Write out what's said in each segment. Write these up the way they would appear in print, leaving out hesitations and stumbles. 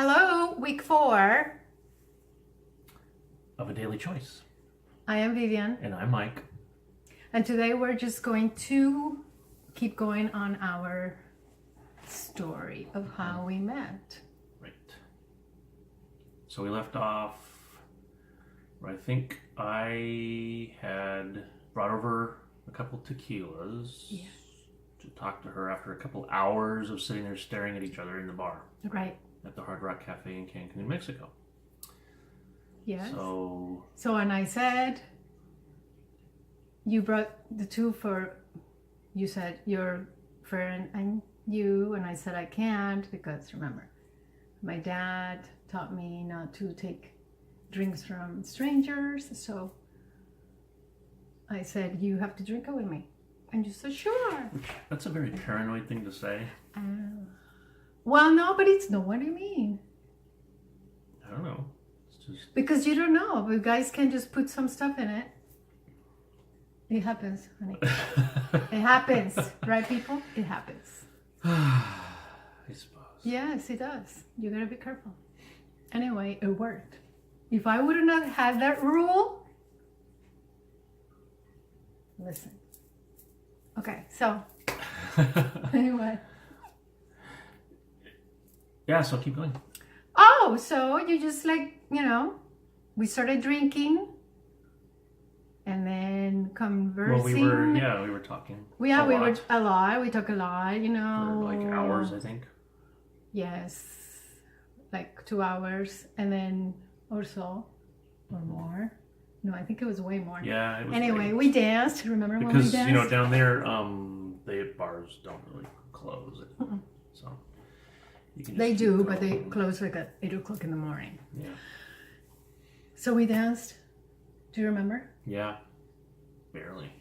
Hello, week 4 of A Daily Choice. I am Vivian, And I'm Mike. and today we're just going to keep going on our story of how we met. Right. So we left off where I think I had brought over a couple tequilas to talk to her after a couple hours of sitting there staring at each other in the bar. Right. At the Hard Rock Cafe in Cancun, Mexico. Yes. So and I said, you brought the two you said your friend and you, and I said I can't because remember, my dad taught me not to take drinks from strangers, so I said, you have to drink it with me. And you said, sure. That's a very paranoid thing to say. Well, no, but it's not what I mean. I don't know. It's just... Because you don't know. But guys can just put some stuff in it. It happens, honey. It happens. Right, people? It happens. I suppose. Yes, it does. You gotta be careful. Anyway, it worked. If I would have not had that rule... Listen. Okay, so... Anyway... Yeah, so keep going. Oh, so you just we started drinking and then conversing. Well, we were talking. We were a lot. We talk a lot, For like hours, I think. Yes, like 2 hours, and then or so, or more. No, I think it was way more. Yeah. It was anyway, we danced. Remember when we because danced? down there, the bars don't really close, so. They do, but they close like at 8 o'clock in the morning. Yeah. So we danced. Do you remember? Yeah. Barely.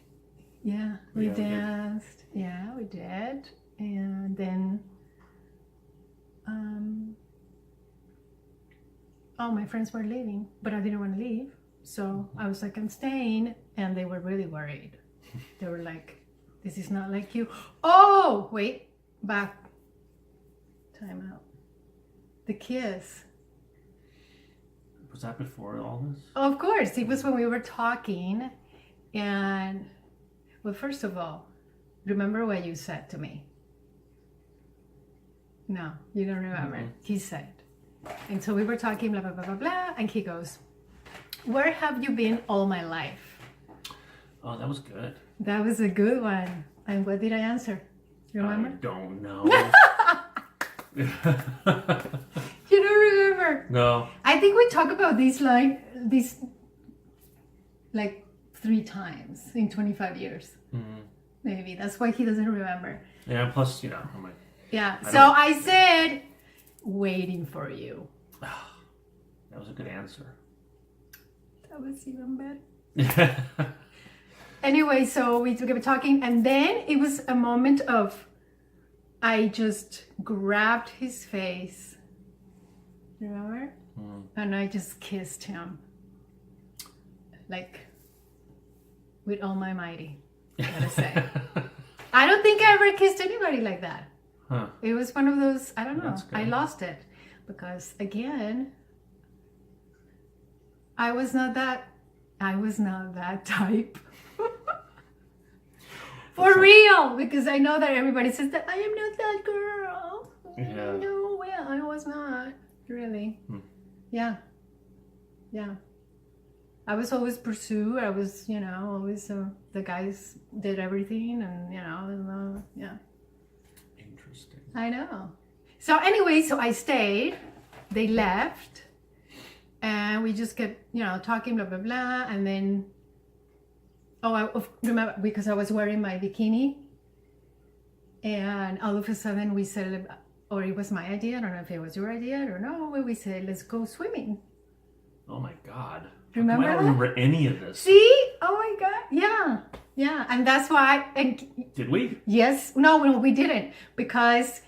Yeah, we danced. Yeah, we did. And then, my friends were leaving, but I didn't want to leave. So I was like, I'm staying. And they were really worried. They were like, this is not like you. Oh, wait, back. Time out. The kiss. Was that before all this? Of course, it was when we were talking. And, well, first of all, remember what you said to me? No, you don't remember. Mm-hmm. He said. And so we were talking, blah, blah, blah, blah, blah. And he goes, where have you been all my life? Oh, that was good. That was a good one. And what did I answer? You remember? I don't know. You don't remember? No. I think we talk about these like 3 times in 25 years. Mm-hmm. Maybe that's why he doesn't remember. Yeah. Plus, I'm like. Yeah. I said, waiting for you. That was a good answer. That was even better. Anyway, so we kept talking, and then it was a moment of. I just grabbed his face, remember? And I just kissed him, like, with all my mighty, I gotta say. I don't think I ever kissed anybody like that. Huh. It was one of those, I don't know, I lost it. Because, again, I was not that type. For real, because I know that everybody says that I am not that girl. Yeah. No, well, I was not really. Yeah. I was always pursued. I was, always the guys did everything, and yeah. Interesting. I know. So anyway, I stayed. They left, and we just kept, talking, blah blah blah, and then. Oh, I remember because I was wearing my bikini, and all of a sudden we said, or it was my idea, I don't know if it was your idea, I don't know, we said, let's go swimming. Oh my God. Remember I don't remember any of this. See? Oh my God. Yeah. And that's why. Did we? Yes. No, we didn't. Because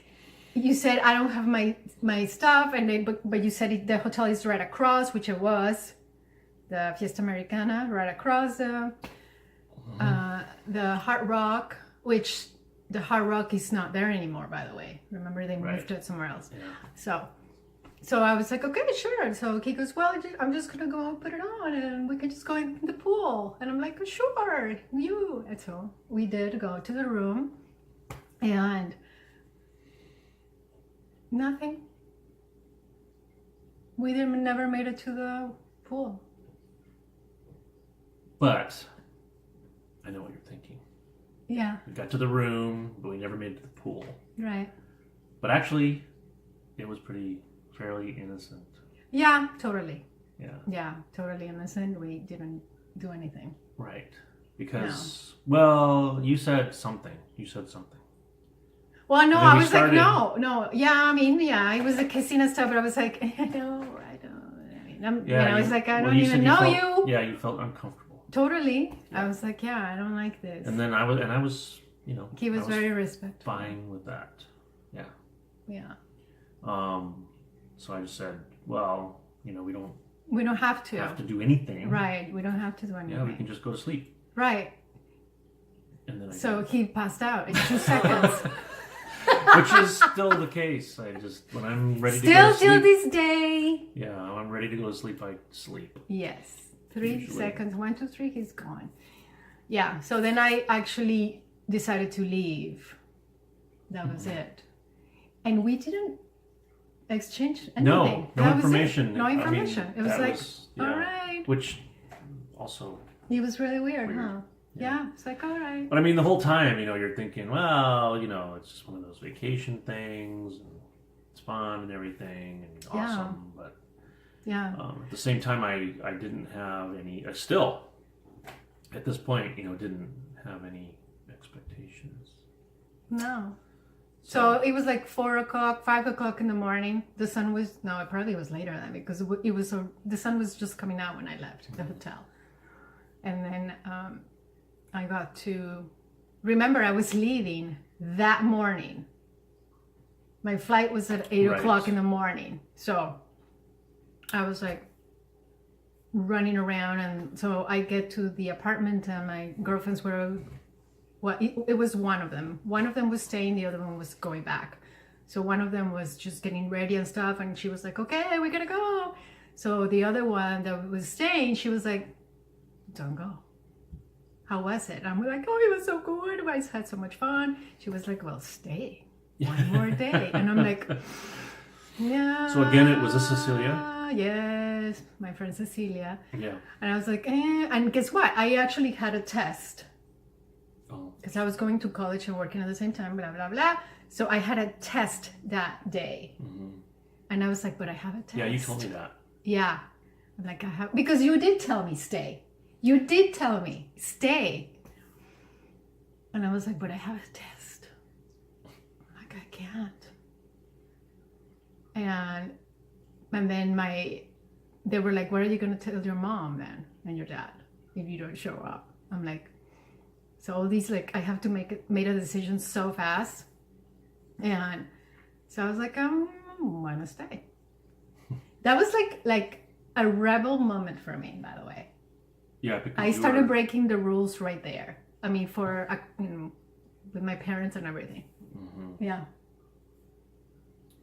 you said, I don't have my stuff, but you said the hotel is right across, which it was. The Fiesta Americana, right across the Hard Rock, which the Hard Rock is not there anymore, by the way. Remember, they moved it somewhere else. Yeah. So So I was like, okay, sure. So he goes, well, I'm just gonna go put it on, and we can just go in the pool. And I'm like, oh, sure, you. And so we did go to the room, and nothing. We never made it to the pool. But I know what you're thinking. Yeah. We got to the room, but we never made it to the pool. Right. But actually, it was fairly innocent. Yeah, totally. Yeah. Yeah, totally innocent. We didn't do anything. Right. Because, well, you said something. Well, no, And then I we was started- like, no. Yeah, I mean, yeah, it was a kissing and stuff, but I was like, no, I don't. I mean, I was like, I don't even know you. Yeah, you felt uncomfortable. Totally. Yeah. I was like, yeah, I don't like this. And then I was, He was I very respectful. fine with that. Yeah. Yeah. So I just said, well, we don't We don't have to. have to do anything. Right. We don't have to do anything. Yeah, we can just go to sleep. Right. And then So he passed out in 2 seconds. which is still the case. When I'm ready to go Still to sleep. till this day. Yeah, when I'm ready to go to sleep, I sleep. Yes. 3 Usually. seconds. 1, 2, 3. He's gone. Yeah. So then I actually decided to leave. That was it. And we didn't exchange anything. No That was it. information. No information. It was that like, yeah, all right. Which also. It was really weird, huh? Yeah. Yeah. It's like, all right. But I mean, the whole time, you're thinking, well, it's just one of those vacation things, and it's fun and everything, and awesome. But Yeah. at the same time, I didn't have any. Still, at this point, didn't have any expectations. No. So it was like 4 o'clock, 5 o'clock in the morning. The sun was, no, it probably was later than that because it was, the sun was just coming out when I left the hotel. And then I got to, remember I was leaving that morning. My flight was at 8 o'clock in the morning. So I was like running around. And so I get to the apartment and my girlfriends were, well, it was one of them. One of them was staying, the other one was going back. So one of them was just getting ready and stuff, and she was like, okay, we gotta go. So the other one that was staying, she was like, don't go. How was it? I'm like, oh, it was so good. I had so much fun. She was like, well, stay one more day. And I'm like, yeah. So again, it was a Cecilia? Yes, my friend Cecilia. Yeah. And I was like, and guess what? I actually had a test. Because I was going to college and working at the same time, blah, blah, blah. So I had a test that day. Mm-hmm. And I was like, but I have a test. Yeah, you told me that. Yeah. I'm like, I have, because you did tell me stay. You did tell me stay. And I was like, but I have a test. Like, I can't. And then they were like, what are you going to tell your mom then and your dad if you don't show up? I'm like, so all these, like, I have to made a decision so fast. And so I was like, I want to stay. That was like a rebel moment for me, by the way. Yeah, because I started breaking the rules right there. I mean, with my parents and everything. Mm-hmm. Yeah.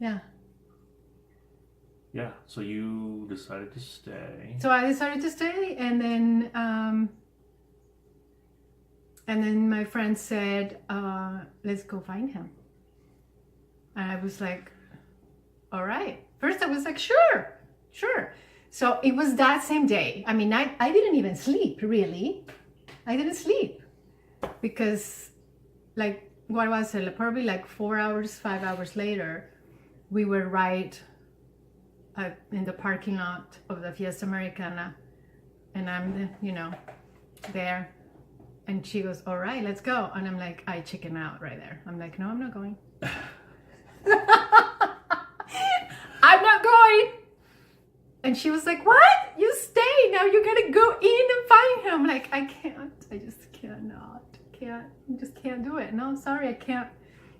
Yeah. Yeah, so you decided to stay. So I decided to stay, and then my friend said, let's go find him. And I was like, all right. First I was like, sure. So it was that same day. I mean, I didn't even sleep, really. I didn't sleep because, like, what was it? Probably like 4 hours, 5 hours later, we were right in the parking lot of the Fiesta Americana. And I'm, there. And she goes, all right, let's go. And I'm like, I chicken out right there. I'm like, no, I'm not going. I'm not going. And she was like, what? You stay. Now you gotta go in and find him. I'm like, I can't. I just cannot. I just can't do it. No, sorry, I can't.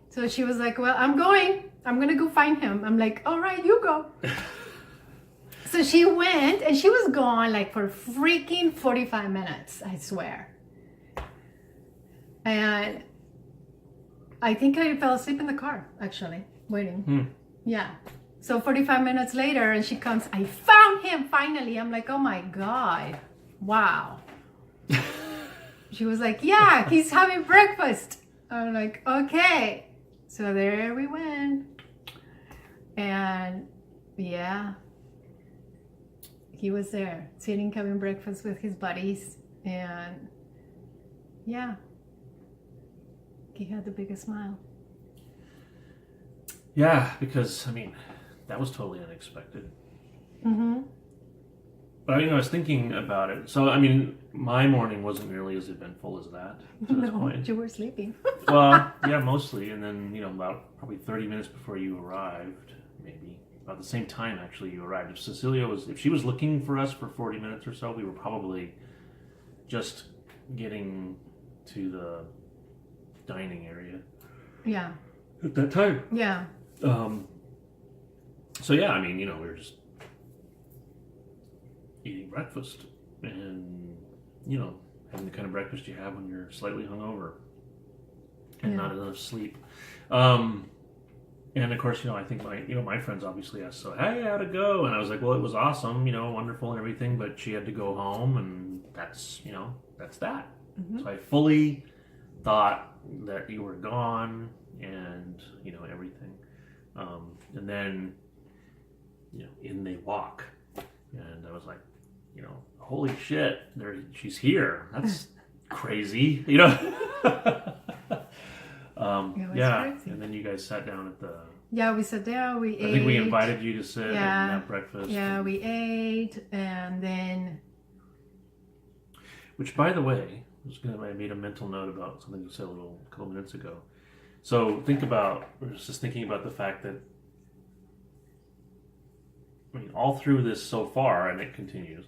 So she was like, well, I'm going. I'm gonna go find him. I'm like, all right, you go. So she went and she was gone like for freaking 45 minutes, I swear. And I think I fell asleep in the car, actually, waiting. Yeah. So 45 minutes later, and she comes, I found him finally. I'm like, oh my God. Wow. She was like, yeah, he's having breakfast. I'm like, okay. So there we went. And yeah, he was there sitting having breakfast with his buddies. And yeah, he had the biggest smile. Yeah, because, I mean, that was totally unexpected. Mm-hmm. But, I was thinking about it. So, I mean, my morning wasn't nearly as eventful as that to this No, point. you were sleeping. Well, yeah, mostly. And then, about probably 30 minutes before you arrived, maybe, about the same time, actually, you arrived. If she was looking for us for 40 minutes or so, we were probably just getting to the dining area. Yeah. At that time. Yeah. So, yeah, I mean, we were just eating breakfast and, having the kind of breakfast you have when you're slightly hungover and not enough sleep. And of course, I think my friends obviously asked, so, hey, how'd it go? And I was like, well, it was awesome, wonderful and everything, but she had to go home and that's, that's that. Mm-hmm. So I fully thought that you were gone and, everything. And then, in they walk. And I was like, holy shit, she's here. That's crazy, Crazy. And then you guys sat down at the... Yeah, we sat down, we ate. I think we invited you to sit and have breakfast. Yeah, we ate, and then... Which, by the way, I made a mental note about something you said a couple minutes ago. So I was just thinking about the fact that, all through this so far, and it continues,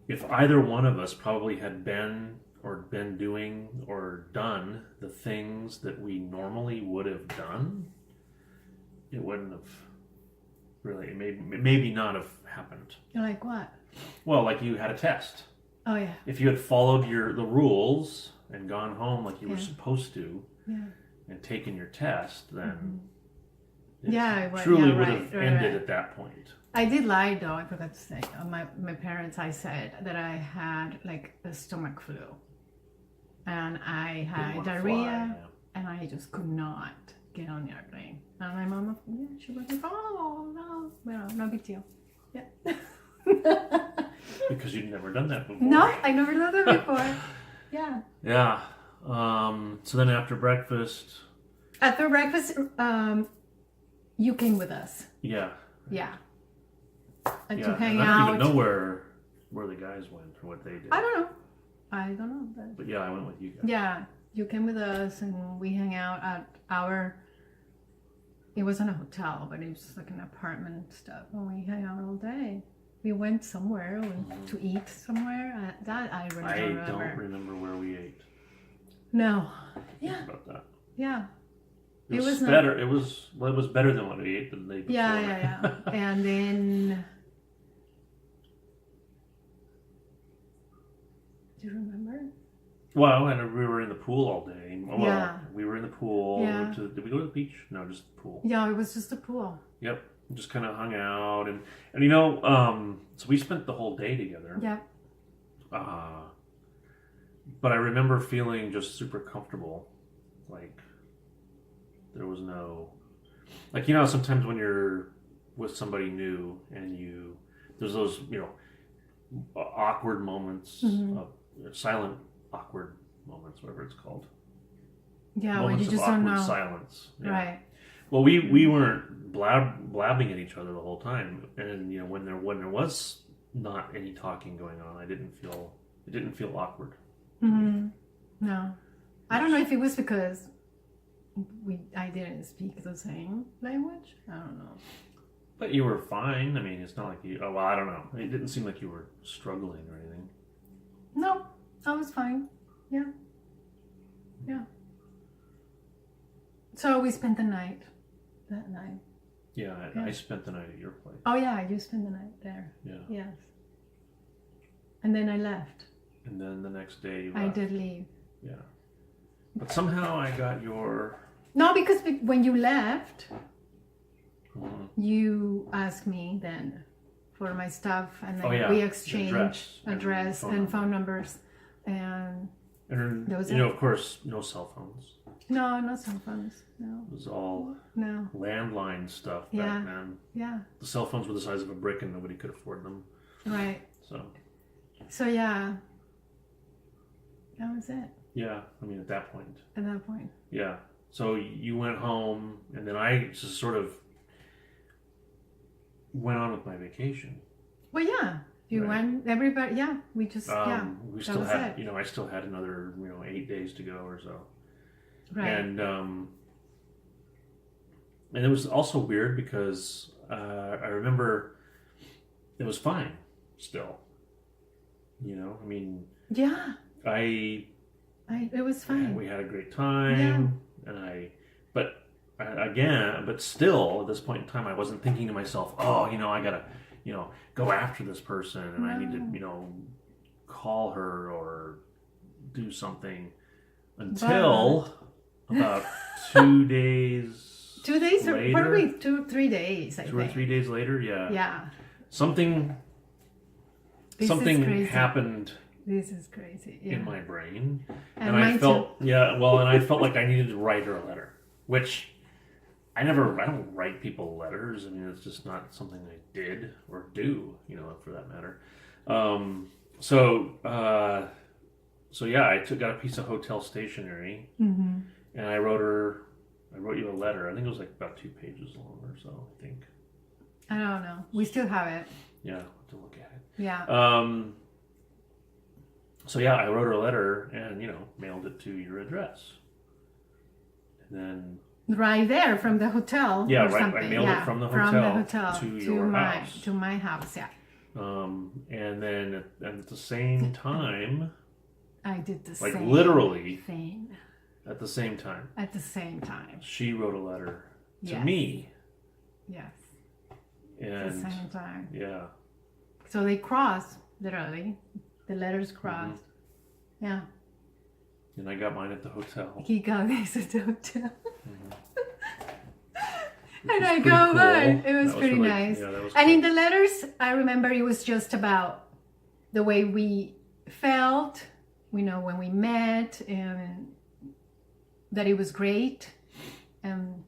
if either one of us probably had been doing or done the things that we normally would have done, it wouldn't have really, maybe not have happened. Like what? Well, like you had a test. Oh, yeah. If you had followed the rules and gone home like you were supposed to and taken your test, then it truly would have ended at that point. I did lie, though, I forgot to say. My parents, I said that I had like a stomach flu. And I had diarrhea, and I just could not get on the airplane. And my mom, she was like, oh, no, well, no big deal. Yeah. Because you'd never done that before. No, I never done that before. Yeah. Yeah. So then after breakfast... After breakfast, you came with us. Yeah. Yeah. And to hang out. I don't even know where the guys went or what they did. I don't know. But yeah, I went with you guys. Yeah. You came with us and we hang out at it wasn't a hotel, but it was just like an apartment stuff. And we hang out all day. We went somewhere to eat somewhere. That I remember. I don't remember where we ate. No. Yeah. About that. Yeah. It was better. It was better than what we ate the day before. Yeah. And then, do you remember? Well, and we were in the pool all day. Well, yeah. We were in the pool. Yeah. Did we go to the beach? No, just the pool. Yeah, it was just the pool. Yep. Just kind of hung out and so we spent the whole day together. Yeah. But I remember feeling just super comfortable. Like there was no, like, sometimes when you're with somebody new and there's those, awkward moments, silent awkward moments, whatever it's called. Yeah, moments when you just of don't awkward know. Silence. Yeah. Right. Well, we weren't blabbing at each other the whole time, and when there was not any talking going on, it didn't feel awkward. Mm-hmm. No, I don't know if it was because I didn't speak the same language. I don't know. But you were fine. I mean, it's not like you. Oh well, I don't know. It didn't seem like you were struggling or anything. No, I was fine. Yeah. So we spent the night. That night. Yeah, I spent the night at your place. Oh yeah, you spent the night there. Yeah. Yes. And then I left. And then the next day you left. I did leave. Yeah. But somehow I got your... No, because when you left, you asked me then for my stuff, and then we exchanged address and phone numbers, and that was it. Of course, no cell phones. No cell phones. No. It was all landline stuff back then. Yeah. The cell phones were the size of a brick, and nobody could afford them. Right. So yeah, that was it. Yeah, I mean, at that point. At that point. Yeah. So you went home, and then I just sort of went on with my vacation. Well, yeah. You went, everybody, we just, we still had, I still had another, 8 days to go or so. Right. And it was also weird because I remember it was fine still. I mean. Yeah. It was fine. We had a great time, but still at this point in time, I wasn't thinking to myself, I gotta, go after this person, and I need to, call her or do something until about 2 days. 2 days later, or probably 3 days. I think. 2 or 3 days later, yeah. Yeah. Something happened. This is crazy. Yeah. In my brain, and I felt and I felt like I needed to write her a letter, which I don't write people letters. I mean, it's just not something I did or do, for that matter. So yeah, I got a piece of hotel stationery, and I wrote you a letter. I think it was like about 2 pages long or so. I think. I don't know. We still have it. Yeah, I'll have to look at it. Yeah. So yeah, I wrote her a letter and, mailed it to your address. And then... Right there from the hotel. Yeah, or right. Something. I mailed it from the hotel to your house. To my house, yeah. And then at the same time... I did the like same literally thing. At the same time. At the same time. She wrote a letter to me. Yes. And at the same time. Yeah. So they crossed, literally. The letters crossed. Yeah. And I got mine at the hotel. He got his at the hotel. And I go cool. by. It was pretty really nice. Yeah, that was and cool. in the letters, I remember it was just about the way we felt, when we met, and that it was great. And,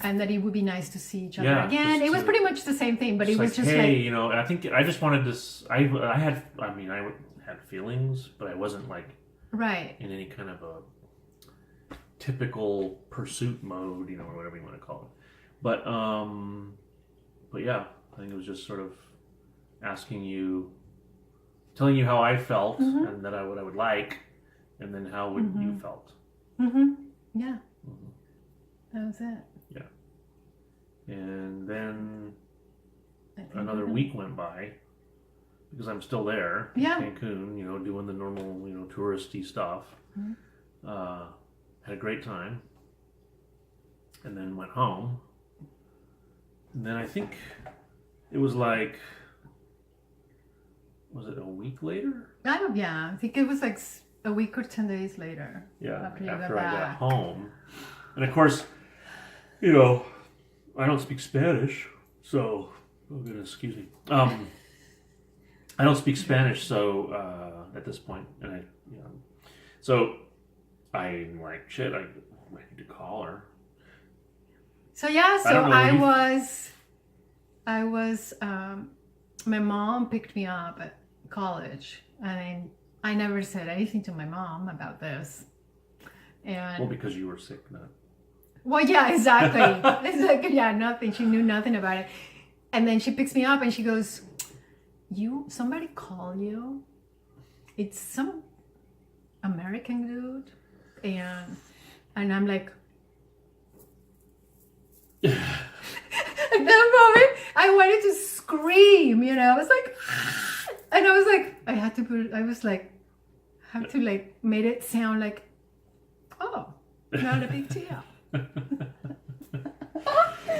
and that it would be nice to see each other again. It was pretty much the same thing, but it was just hey, I think I just wanted to. I had feelings, but I wasn't like in any kind of a typical pursuit mode, or whatever you want to call it. But yeah, I think it was just sort of telling you how I felt, and that what I would like, and then how you felt. Yeah, that was it. Yeah. And then another week went by because I'm still there in Cancun, doing the normal, touristy stuff. Had a great time. And then went home. And then I think it was like, was it a week later? I think it was like a week or 10 days later. Yeah, after I got home. And of course, I don't speak Spanish, so excuse me. I don't speak Spanish, so at this point, and so I'm like, shit, I need to call her. So yeah, I was. My mom picked me up at college, and I never said anything to my mom about this. And well, because you were sick, not. Well, yeah, exactly. Nothing. She knew nothing about it. And then she picks me up and she goes, somebody call you? It's some American dude. And I'm like, at that moment, I wanted to scream, I was like, and I was like, have to made it sound like, oh, not a big deal.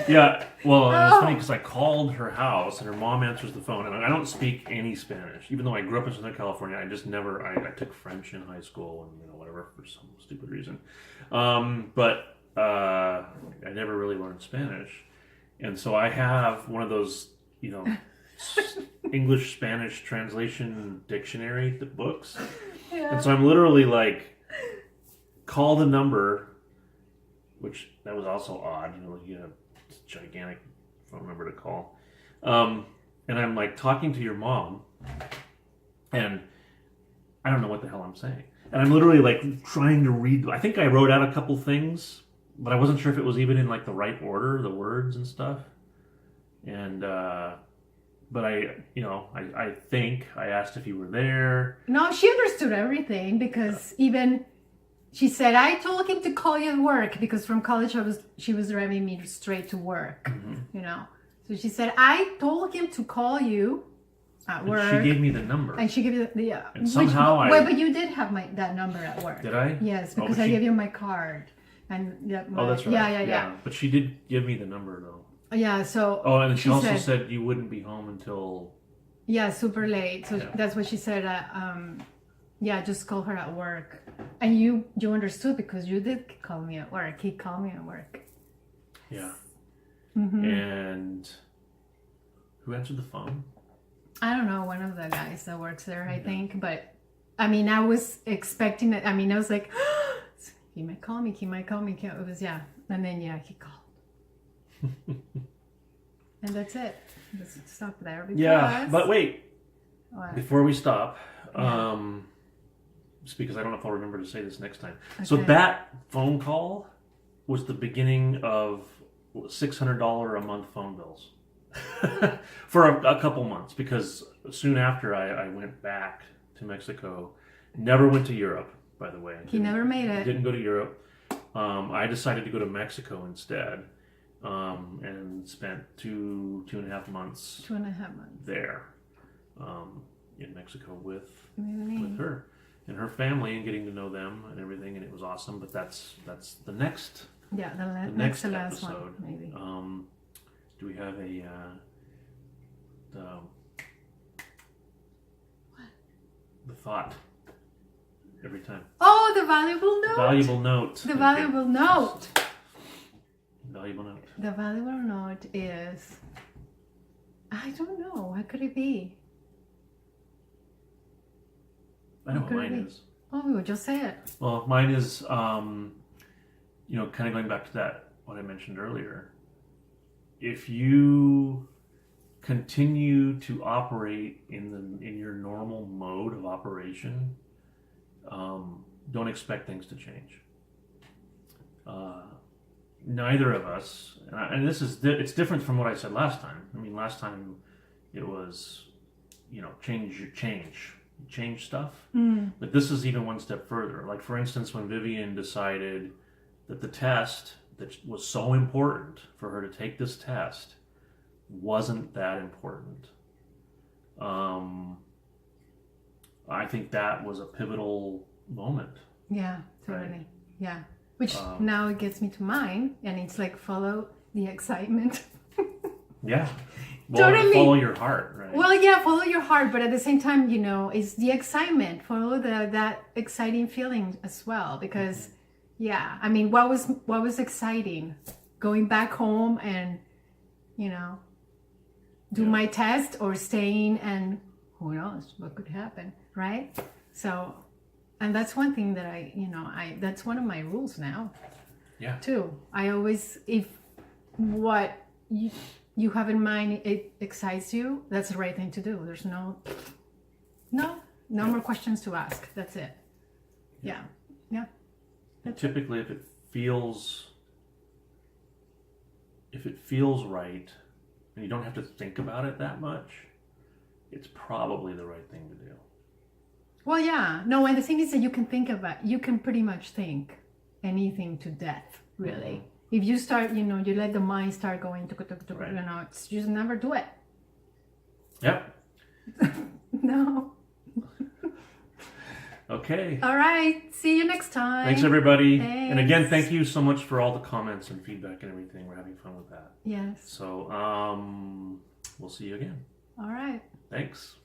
Yeah, well, it was funny because I called her house and her mom answers the phone, and I don't speak any Spanish, even though I grew up in Southern California. I just never. I took French in high school and whatever for some stupid reason. But I never really learned Spanish. And so I have one of those, English Spanish translation dictionary books. Yeah. And so I'm literally like, call the number, which that was also odd, you have this gigantic phone number to call. And I'm like talking to your mom, and I don't know what the hell I'm saying. And I'm literally like trying to read. I think I wrote out a couple things, but I wasn't sure if it was even in like the right order, the words and stuff. And, but I think I asked if you were there. No, she understood everything because even she said, I told him to call you at work because from college she was driving me straight to work, So she said, I told him to call you at work. And she gave me the number. And she gave you the, and somehow but you did have that number at work. Did I? Yes, because I gave you my card. And that's right. Yeah. But she did give me the number though. Yeah, so... Oh, and she also said you wouldn't be home until... Yeah, super late. So that's what she said. Just call her at work. And you understood because you did call me at work. He called me at work. Yeah. Mm-hmm. And who answered the phone? I don't know, one of the guys that works there, I think. But, I mean, I was expecting it. I mean, I was like, he might call me. It was, And then, he called. And that's it. Let's stop there. But wait. What? Before we stop, just because I don't know if I'll remember to say this next time. Okay. So that phone call was the beginning of $600 a month phone bills for a couple months, because soon after I went back to Mexico. Never went to Europe, by the way. He never made it. Didn't go to Europe. I decided to go to Mexico instead. And spent two and a half months there in Mexico with her and her family, and getting to know them and everything, and it was awesome. But that's the next the next last episode. one, maybe. Do we have the thought every time? Oh, the valuable note. Valuable note. The valuable note. Valuable note. The valuable note is, I don't know, what could it be? I know what mine is. Oh, just say it. Well, mine is, kind of going back to what I mentioned earlier. If you continue to operate in your normal mode of operation, don't expect things to change. Neither of us, and it's different from what I said last time. I mean, last time it was, change stuff. But this is even one step further. Like, for instance, when Vivian decided that the test that was so important for her to take this test wasn't that important. I think that was a pivotal moment. Yeah, totally. Right? Yeah. Which now it gets me to mine, and it's like, follow the excitement. Yeah. Well, totally. Follow your heart, right? Well, yeah, follow your heart, but at the same time, it's the excitement. Follow that exciting feeling as well, because, I mean, what was exciting? Going back home and, do my test, or staying, and who knows what could happen, right? So. And that's one thing that that's one of my rules now. Yeah. Too. I always, if what you have in mind, it excites you, that's the right thing to do. There's no more questions to ask. That's it. Yeah. Typically, if it feels right, and you don't have to think about it that much, it's probably the right thing to do. Well, yeah. No, and the thing is that you can pretty much think anything to death, really. If you start, you let the mind start going, right. You just never do it. Yep. No. Okay. All right. See you next time. Thanks, everybody. Thanks. And again, thank you so much for all the comments and feedback and everything. We're having fun with that. Yes. So, we'll see you again. All right. Thanks.